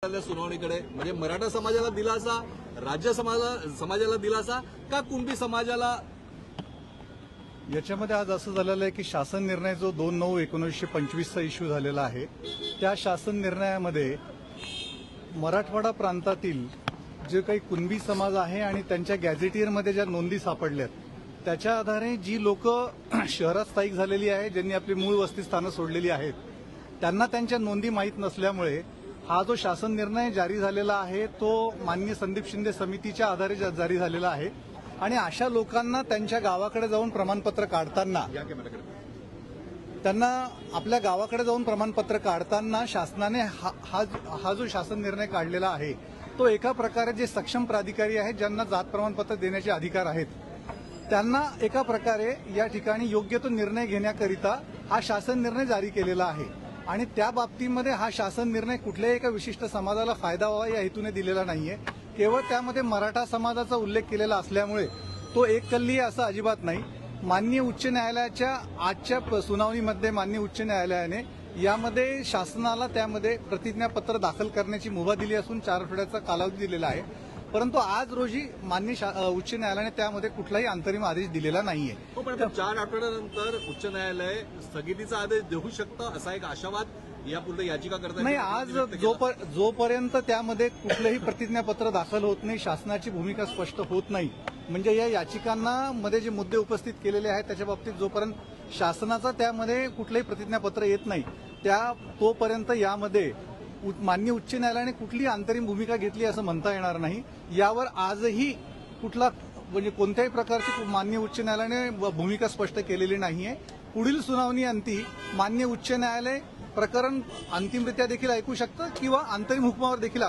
सुनावणीकडे म्हणजे मराठा समाजाला दिलासा, राज्य समाजाला दिलासा का कुणबी समाजाला? याच्यामध्ये आज असं झालेलं आहे की शासन निर्णय जो 2/9/1925चा इश्यू झालेला आहे, त्या शासन निर्णयामध्ये मराठवाडा प्रांतातील जे काही कुणबी समाज आहे आणि त्यांच्या गॅझेटियरमध्ये ज्या नोंदी सापडल्यात त्याच्या आधारे जी लोक शहरात स्थायिक झालेली आहे, ज्यांनी आपली मूळ वस्तीस्थानं सोडलेली आहेत, त्यांना त्यांच्या नोंदी माहीत नसल्यामुळे हा जो शासन निर्णय जारी झालेला आहे तो माननीय संदीप शिंदे समितीच्या आधारे जारी झालेला आहे आणि अशा लोकांना त्यांच्या गावाकडे जाऊन प्रमाणपत्र काढताना आपल्या गावाकडे जाऊन प्रमाणपत्र काढताना शासनाने हा जो शासन निर्णय काढलेला आहे तो एका प्रकारे जे सक्षम प्राधिकारी आहेत, ज्यांना जात प्रमाणपत्र देण्याचे अधिकार आहेत, त्यांना एका प्रकारे या ठिकाणी योग्य तो निर्णय घेण्याकरिता हा शासन निर्णय जारी केलेला आहे आणि त्या बाबतीमध्ये हा शासन निर्णय कुठल्याही एका विशिष्ट समाजाला फायदा व्हावा या हेतूने दिलेला नाहीये. केवळ त्यामध्ये मराठा समाजाचा उल्लेख केलेला असल्यामुळे तो एककल्ली असं अजिबात नाही. माननीय उच्च न्यायालयाच्या आजच्या सुनावणीमध्ये माननीय उच्च न्यायालयाने यामध्ये शासनाला त्यामध्ये प्रतिज्ञापत्र दाखल करण्याची मुभा दिली असून 4 आठवड्याचा कालावधी दिलेला आहे. परंतु आज रोजी माननीय उच्च न्यायालयाने त्यामध्ये कुठलाही अंतरिम आदेश दिलेला नाहीये. पण 4 आठवड्यानंतर उच्च न्यायालय स्थगितीचा आदेश देऊ शकतं असा एक आशावाद यापुढे याचिकाकर्ता नाही. आज जोपर्यंत त्यामध्ये कुठलंही प्रतिज्ञापत्र दाखल होत नाही, शासनाची भूमिका स्पष्ट होत नाही, म्हणजे या याचिकांना मध्ये जे मुद्दे उपस्थित केलेले आहेत त्याच्या बाबतीत जोपर्यंत शासनाचा त्यामध्ये कुठलंही प्रतिज्ञापत्र येत नाही तोपर्यंत यामध्ये माननीय उच्च न्यायालयाने कुठली अंतरिम भूमिका घेतली असं म्हणता येणार नाही. यावर आजही म्हणजे कोणत्याही प्रकारची माननीय उच्च न्यायालयाने भूमिका स्पष्ट केलेली नाहीये. पुढील सुनावणी अंती माननीय उच्च न्यायालय प्रकरण अंतिमरित्या देखील ऐकू शकतं किंवा अंतरिम हुकमावर देखील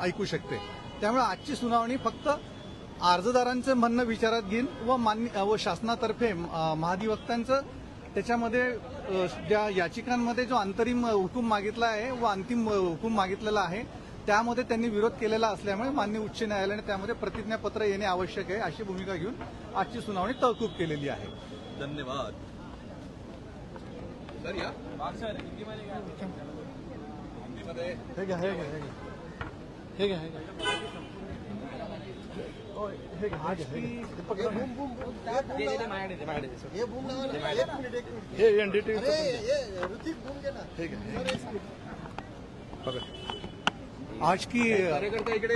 ऐकू शकते. त्यामुळे आजची सुनावणी फक्त अर्जदारांचं म्हणणं विचारात घेईन व शासनातर्फे महाधिवक्त्यांचं त्याच्यामध्ये ज्या याचिकांमध्ये जो अंतरिम हुकूम मागितला आहे व अंतिम हुकूम मागितलेला आहे त्यामध्ये त्यांनी विरोध केलेला असल्यामुळे माननीय उच्च न्यायालयाने त्यामध्ये प्रतिज्ञापत्र येणे आवश्यक आहे अशी भूमिका घेऊन आजची सुनावणी तहकूब केलेली आहे. धन्यवाद. सर या आज की कार्यकर्ता इकडे